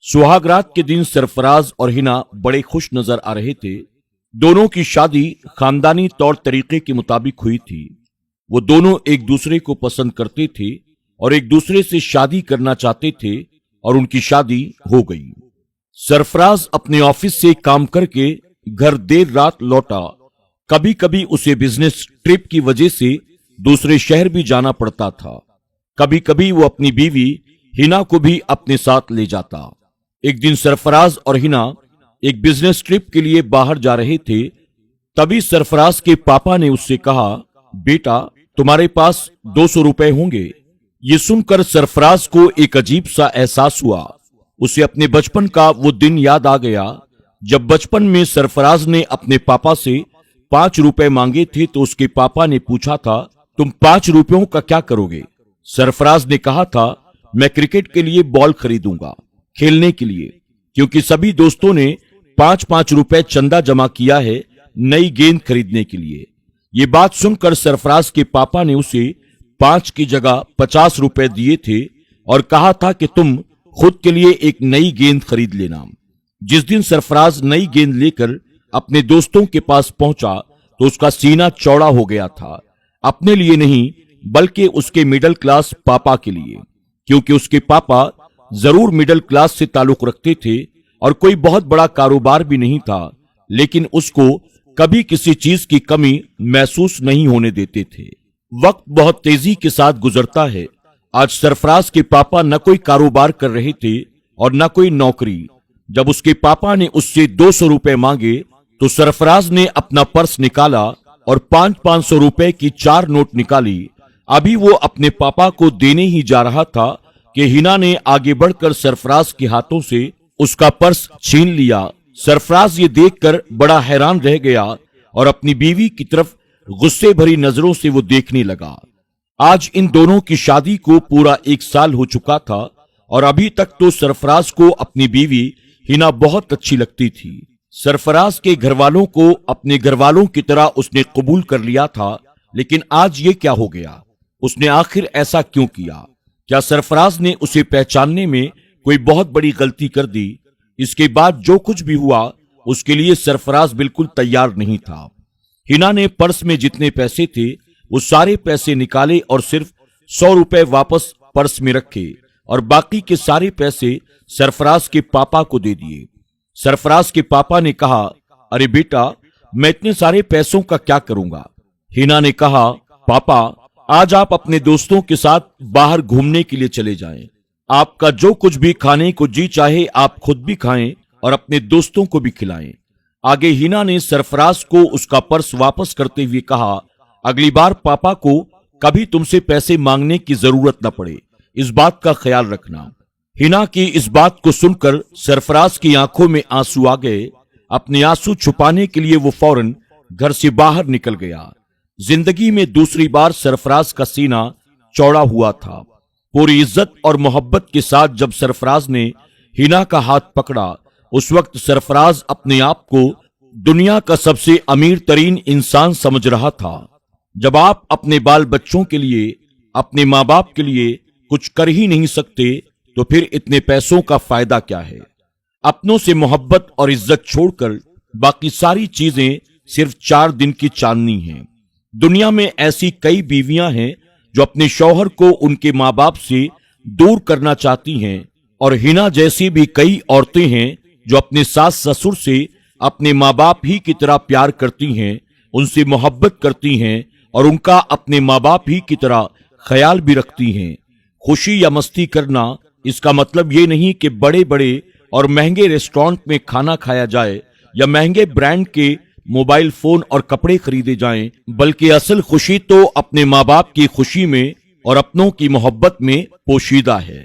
सुहाग रात के दिन सरफराज और हिना बड़े खुश नजर आ रहे थे। दोनों की शादी खानदानी तौर तरीके के मुताबिक हुई थी। वो दोनों एक दूसरे को पसंद करते थे और एक दूसरे से शादी करना चाहते थे और उनकी शादी हो गई। सरफराज अपने ऑफिस से काम करके घर देर रात लौटा। कभी कभी उसे बिजनेस ट्रिप की वजह से दूसरे शहर भी जाना पड़ता था। कभी कभी वो अपनी बीवी हिना को भी अपने साथ ले जाता। एक दिन सरफराज और हिना एक बिजनेस ट्रिप के लिए बाहर जा रहे थे। तभी सरफराज के पापा ने उससे कहा, बेटा तुम्हारे पास 200 रुपए होंगे। ये सुनकर सरफराज को एक अजीब सा एहसास हुआ। उसे अपने बचपन का वो दिन याद आ गया जब बचपन में सरफराज ने अपने पापा से 5 रुपए मांगे थे तो उसके पापा ने पूछा था, तुम 5 रुपयों का क्या करोगे? सरफराज ने कहा था, मैं क्रिकेट के लिए बॉल खरीदूंगा, खेलने के लिए, क्योंकि सभी दोस्तों ने 5-5 रुपए चंदा जमा किया है नई गेंद खरीदने के लिए। ये बात सुनकर सरफराज के पापा ने उसे 5 की जगह 50 रुपए दिए थे और कहा था कि तुम खुद के लिए एक नई गेंद खरीद लेना। जिस दिन सरफराज नई गेंद लेकर अपने दोस्तों के पास पहुंचा तो उसका सीना चौड़ा हो गया था। अपने लिए नहीं बल्कि उसके मिडिल क्लास पापा के लिए, क्योंकि उसके पापा जरूर मिडिल क्लास से ताल्लुक रखते थे और कोई बहुत बड़ा कारोबार भी नहीं था, लेकिन उसको कभी किसी चीज की कमी महसूस नहीं होने देते थे। वक्त बहुत तेजी के साथ गुजरता है। आज सरफराज के पापा न कोई कारोबार कर रहे थे और न कोई नौकरी। जब उसके पापा ने उससे 200 रुपए मांगे तो सरफराज ने अपना पर्स निकाला और 500 रुपए की 4 नोट निकाली। अभी वो अपने पापा को देने ही जा रहा था कि हिना ने आगे बढ़कर सरफराज के हाथों से उसका पर्स छीन लिया। सरफराज ये देखकर बड़ा हैरान रह गया और अपनी बीवी की तरफ गुस्से भरी नजरों से वो देखने लगा। आज इन दोनों की शादी को पूरा 1 साल हो चुका था और अभी तक तो सरफराज को अपनी बीवी हिना बहुत अच्छी लगती थी। सरफराज के घरवालों को अपने घरवालों की तरह उसने कबूल कर लिया था, लेकिन आज ये क्या हो गया? उसने आखिर ऐसा क्यों किया? क्या सरफराज ने उसे पहचानने में कोई बहुत बड़ी गलती कर दी? इसके बाद जो कुछ भी हुआ उसके लिए सरफराज बिल्कुल तैयार नहीं था। हिना ने पर्स में जितने पैसे थे वो सारे पैसे निकाले और सिर्फ 100 रुपए वापस पर्स में रखे और बाकी के सारे पैसे सरफराज के पापा को दे दिए। सरफराज के पापा ने कहा, अरे बेटा मैं इतने सारे पैसों का क्या करूंगा? हिना ने कहा, पापा आज आप अपने दोस्तों के साथ बाहर घूमने के लिए चले जाएं। आपका जो कुछ भी खाने को जी चाहे आप खुद भी खाएं और अपने दोस्तों को भी खिलाएं। आगे हिना ने सरफराज को उसका पर्स वापस करते हुए कहा, अगली बार पापा को कभी तुमसे पैसे मांगने की जरूरत न पड़े, इस बात का ख्याल रखना। हिना की इस बात को सुनकर सरफराज की आंखों में आंसू आ गए। अपने आंसू छुपाने के लिए वो फौरन घर से बाहर निकल गया। जिंदगी में दूसरी बार सरफराज का सीना चौड़ा हुआ था। पूरी इज्जत और मोहब्बत के साथ जब सरफराज ने हिना का हाथ पकड़ा, उस वक्त सरफराज अपने आप को दुनिया का सबसे अमीर तरीन इंसान समझ रहा था। जब आप अपने बाल बच्चों के लिए, अपने माँ बाप के लिए कुछ कर ही नहीं सकते तो फिर इतने पैसों का फायदा क्या है? अपनों से मोहब्बत और इज्जत छोड़कर बाकी सारी चीजें सिर्फ 4 दिन की चांदनी हैं। दुनिया में ऐसी कई बीवियां हैं जो अपने शौहर को उनके माँ बाप से दूर करना चाहती हैं और हिना जैसी भी कई औरतें हैं जो अपने सास ससुर से अपने माँ बाप ही की तरह प्यार करती हैं, उनसे मोहब्बत करती हैं और उनका अपने माँ बाप ही की तरह ख्याल भी रखती हैं। खुशी या मस्ती करना इसका मतलब ये नहीं कि बड़े बड़े और महंगे रेस्टोरेंट में खाना खाया जाए या महंगे ब्रांड के मोबाइल फोन और कपड़े खरीदे जाएं, बल्कि असल खुशी तो अपने माँ बाप की खुशी में और अपनों की मोहब्बत में पोशीदा है।